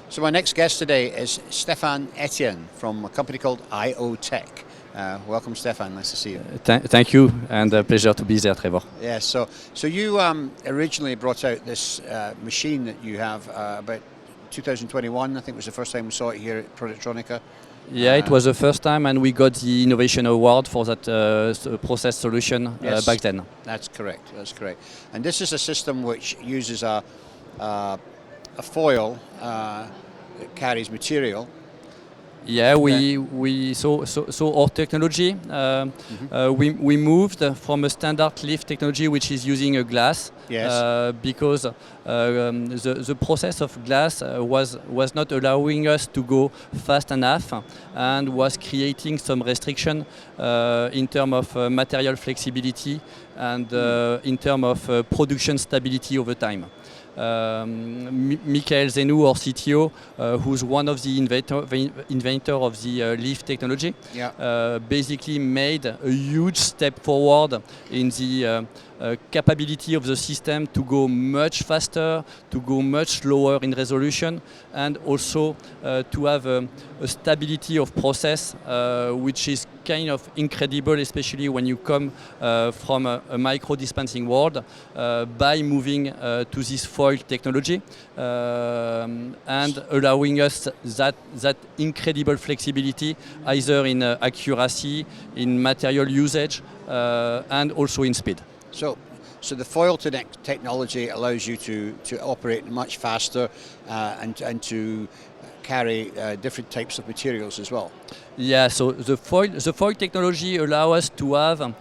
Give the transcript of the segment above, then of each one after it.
So my next guest today is Stéphane Etienne from a company called ioTech. Welcome, Stéphane. Nice to see you. Thank you, and a pleasure to be there, Trevor. Yeah. So you originally brought out this machine that you have about 2021. I think was the first time we saw it here at Productronica. Yeah, it was the first time, and we got the Innovation Award for that process solution Yes, back then. That's correct. That's correct. And this is a system which uses a foil that carries material. Yeah, so our technology, we moved from a standard lift technology which is using a glass, Yes. because the process of glass was not allowing us to go fast enough and was creating some restriction in terms of material flexibility and in terms of production stability over time. Michael Zenou, our CTO, who's one of the inventor of the lift technology, basically made a huge step forward in the capability of the system to go much faster, to go much lower in resolution, and also to have a stability of process which is kind of incredible, especially when you come from a micro dispensing world, by moving to this foil technology and allowing us that incredible flexibility, either in accuracy, in material usage, and also in speed. So the foil technology allows you to operate much faster and to carry different types of materials as well. Yeah, so the foil technology allows us to have a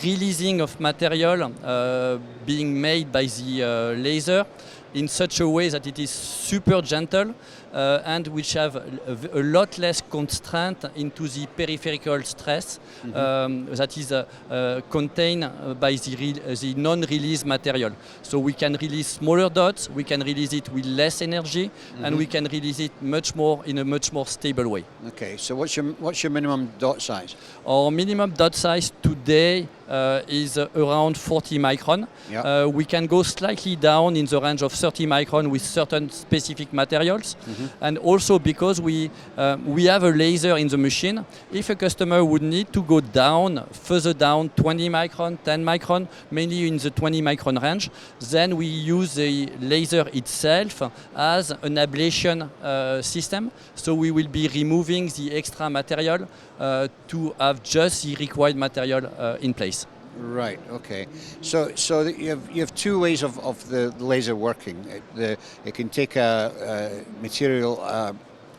releasing of material being made by the laser in such a way that it is super gentle and which have a lot less constraint into the peripheral stress that is contained by the non-release material. So we can release smaller dots, we can release it with less energy, and we can release it in a much more stable way. Okay, so what's your minimum dot size? Our minimum dot size today is around 40 micron. Yep. We can go slightly down in the range of 30 micron with certain specific materials. And also because we have a laser in the machine, if a customer would need to go down, further down, 20 micron, 10 micron, mainly in the 20 micron range, then we use the laser itself as an ablation system. So we will be removing the extra material to have just the required material in place. Right. Okay. So you have two ways of the laser working. It can take a material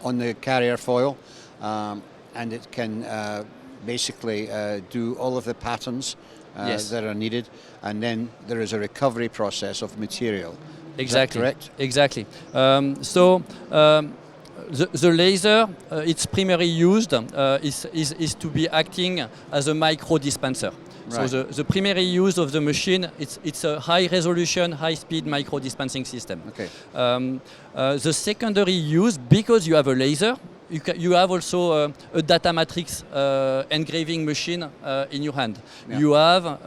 on the carrier foil, and it can basically do all of the patterns that are needed, and then there is a recovery process of material. Exactly. Is that correct? Exactly. The laser, its primary used is to be acting as a micro dispenser. Right. So the primary use of the machine, it's a high resolution, high speed micro dispensing system. Okay. The secondary use, because you have a laser, you have also a data matrix engraving machine in your hand. Yeah. You have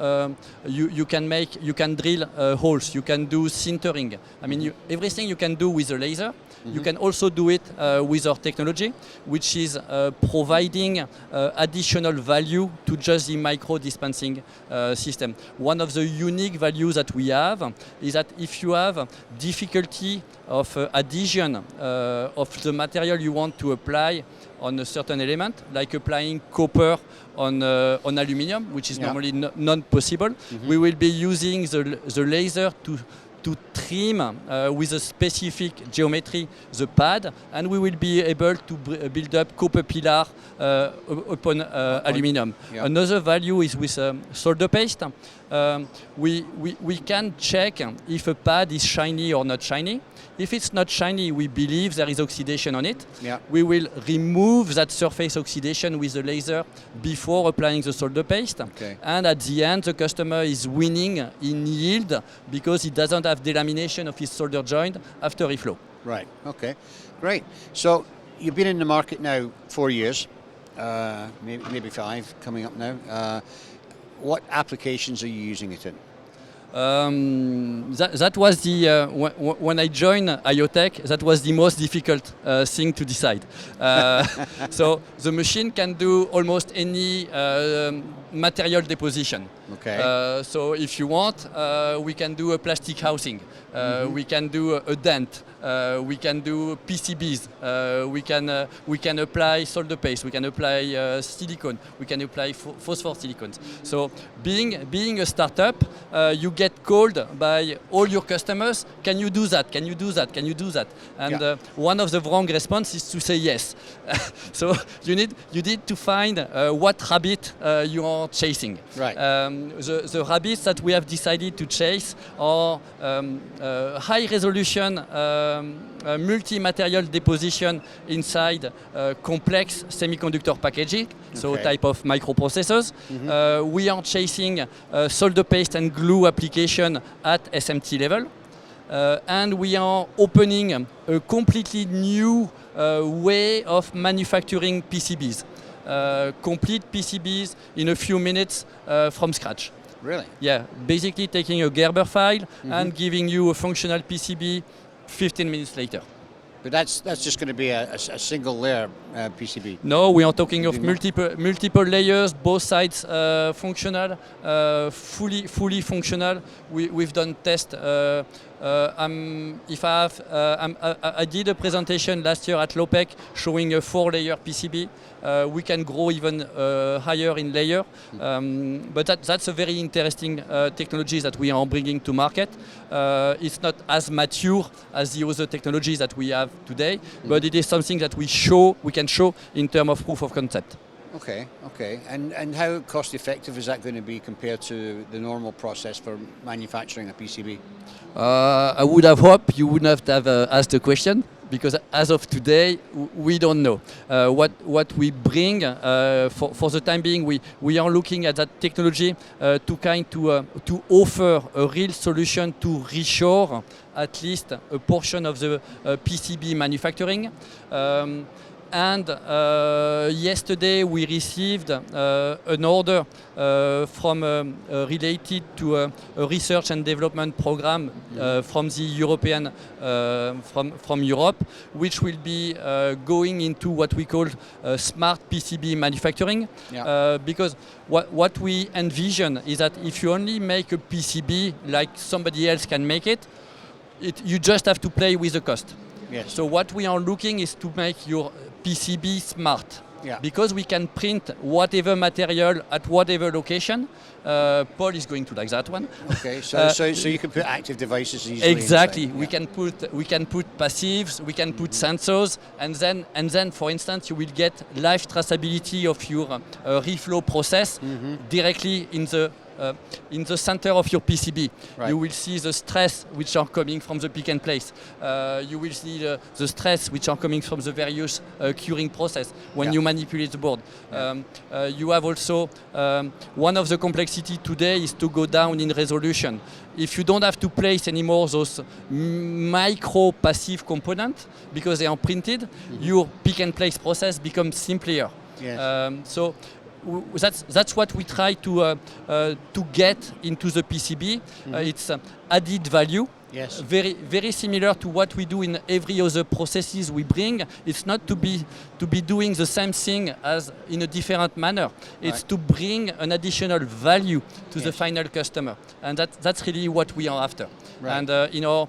you can drill holes. You can do sintering. I mean, everything you can do with a laser. You can also do it with our technology, which is providing additional value to just the micro dispensing system. One of the unique values that we have is that if you have difficulty of adhesion of the material you want to apply on a certain element, like applying copper on aluminum, which is normally not possible, we will be using the laser to trim with a specific geometry the pad, and we will be able to build up copper pillar upon aluminum. Yeah. Another value is with solder paste. We can check if a pad is shiny or not shiny. If it's not shiny, we believe there is oxidation on it. Yeah. We will remove that surface oxidation with the laser before applying the solder paste. Okay. And at the end, the customer is winning in yield because he doesn't have delamination of his solder joint after reflow. Right. Okay. Great. So you've been in the market now 4 years, maybe 5 coming up now. What applications are you using it in? That was the when I joined ioTech, that was the most difficult thing to decide. So the machine can do almost any material deposition. Okay. So if you want, we can do a plastic housing. We can do a dent. We can do PCBs. We can apply solder paste. We can apply silicone. We can apply phosphor silicones. So being a startup, you get called by all your customers. Can you do that? Can you do that? Can you do that? And one of the wrong responses is to say yes. So you need to find what rabbit you are chasing. Right. The rabbits that we have decided to chase are high resolution multi-material deposition inside complex semiconductor packaging, so type of microprocessors. We are chasing solder paste and glue application at SMT level. And we are opening a completely new way of manufacturing PCBs. Complete PCBs in a few minutes from scratch. Really? Yeah, basically taking a Gerber file and giving you a functional PCB 15 minutes later. But that's just going to be a single layer PCB. No, we are talking of multiple layers, both sides functional, fully functional. We've done tests. I did a presentation last year at LOPEC showing a 4-layer PCB. We can grow even higher in layer, but that's a very interesting technology that we are bringing to market. It's not as mature as the other technologies that we have today, but it is something that we can show in terms of proof of concept. Okay. And how cost effective is that going to be compared to the normal process for manufacturing a PCB? I would have hoped you wouldn't have asked the question, because as of today, we don't know. What we bring, for the time being, we are looking at that technology to offer a real solution to reshore at least a portion of the PCB manufacturing. And yesterday we received an order related to a research and development program from the European, from Europe, which will be going into what we call smart PCB manufacturing. Because what we envision is that if you only make a PCB like somebody else can make it, you just have to play with the cost. Yes. So what we are looking is to make your PCB smart. Because we can print whatever material at whatever location. Paul is going to like that one. Okay, so you can put active devices easily. Exactly. Inside. We can put passives, we can put sensors, and then for instance you will get live traceability of your reflow process directly in the center of your PCB. You will see the stress which are coming from the pick and place. You will see the stress which are coming from the various curing process when you manipulate the board. You have also, one of the complexity today is to go down in resolution. If you don't have to place anymore those micro passive components because they are printed, your pick and place process becomes simpler. So that's what we try to get into the PCB. It's added value. Yes. Very similar to what we do in every other processes we bring. It's not to be doing the same thing as in a different manner. It's to bring an additional value to the final customer, and that's really what we are after. And in our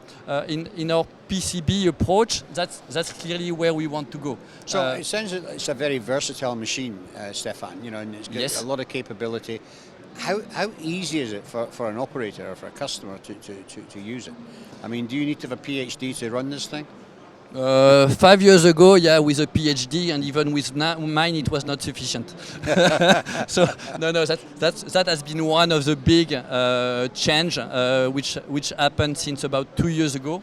PCB approach, that's clearly where we want to go. So it sounds like it's a very versatile machine, Stefan. And it's got a lot of capability. How easy is it for an operator or for a customer to use it? I mean, do you need to have a PhD to run this thing? 5 years ago, with a PhD, and even with mine, it was not sufficient. So no, that has been one of the big change which happened since about 2 years ago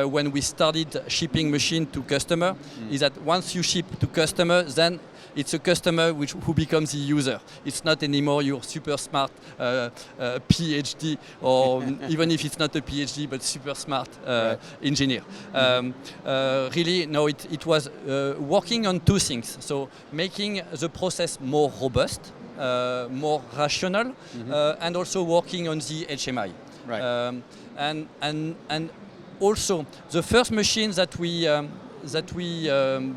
when we started shipping machine to customer. Is that once you ship to customer, then it's a customer who becomes the user. It's not anymore your super smart PhD, or even if it's not a PhD, but super smart engineer. Really, no, it was working on two things. So making the process more robust, more rational, and also working on the HMI. Right. And also the first machine that we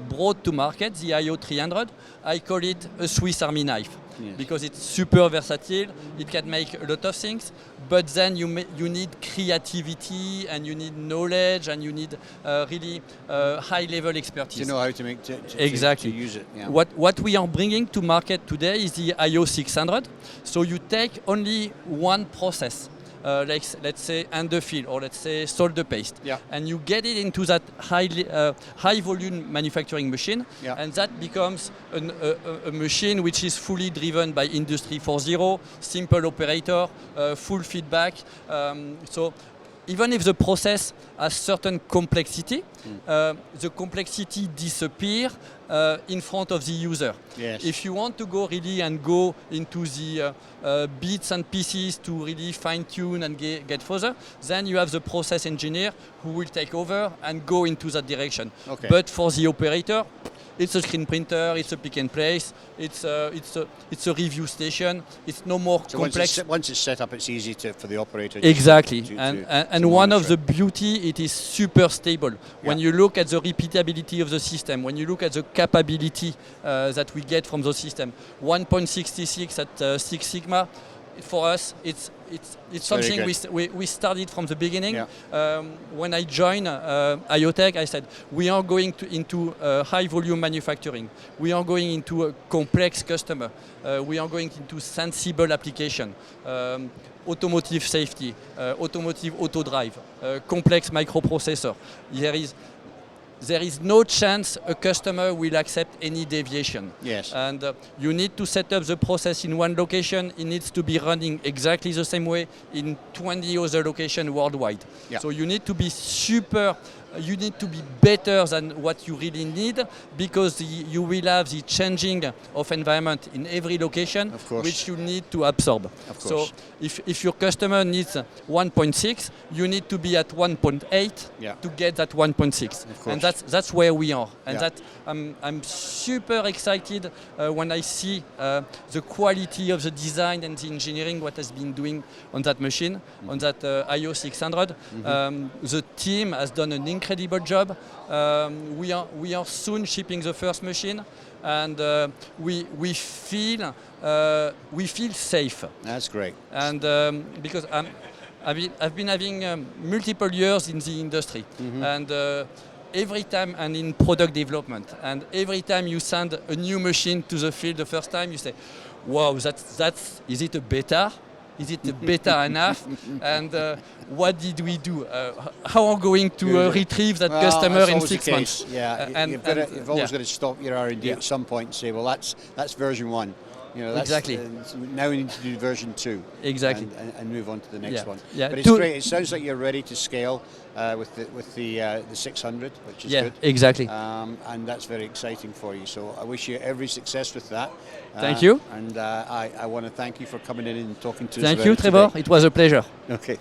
brought to market, the io300, I call it a Swiss Army knife. Yes. Because it's super versatile, it can make a lot of things, but then you need creativity and you need knowledge and you need really high-level expertise. To know how to make exactly. to use it. Yeah. What we are bringing to market today is the io600. So you take only one process. Like let's say underfill or let's say solder paste, yeah. and you get it into that high volume manufacturing machine, yeah. and that becomes a machine which is fully driven by Industry 4.0, simple operator, full feedback. So even if the process has certain complexity, the complexity disappears in front of the user. Yes. If you want to go really and go into the bits and pieces to really fine-tune and get further, then you have the process engineer who will take over and go into that direction. Okay. But for the operator, it's a screen printer, it's a pick and place, it's a review station. It's no more so complex. Once it's set up, it's easy for the operator. Exactly, to and one of the beauty, it is super stable. When you look at the repeatability of the system, when you look at the capability that we get from the system, 1.66 at 6 Sigma, for us, it's something we started from the beginning. Yeah. When I joined ioTech, I said we are going into high volume manufacturing. We are going into a complex customer. We are going into sensible application. Automotive safety, automotive auto drive, complex microprocessor. There is no chance a customer will accept any deviation. Yes. And you need to set up the process in one location. It needs to be running exactly the same way in 20 other locations worldwide. Yeah. So you need to be you need to be better than what you really need, because you will have the changing of environment in every location, which you need to absorb. Of course. So if your customer needs 1.6, you need to be at 1.8 to get that 1.6. And that's where we are. And that I'm super excited when I see the quality of the design and the engineering, what has been doing on that machine, on that io600. The team has done an incredible job. We are soon shipping the first machine, and we feel safe. That's great. And because I've been having multiple years in the industry, and every time and in product development, and every time you send a new machine to the field the first time, you say, "Wow, that's is it a beta? Is it a beta enough? And what did we do? How are we going to retrieve that customer in 6 months?" Yeah, you've always got to stop your R&D at some point and say, "Well, that's version 1. You know, that's, exactly. Now we need to do version 2. Exactly. And move on to the next one. Yeah. But it's great. It sounds like you're ready to scale with the 600, which is good. Exactly. And that's very exciting for you. So I wish you every success with that. Thank you. And I want to thank you for coming in and talking to us. Thank you, Trevor. Today. It was a pleasure. Okay.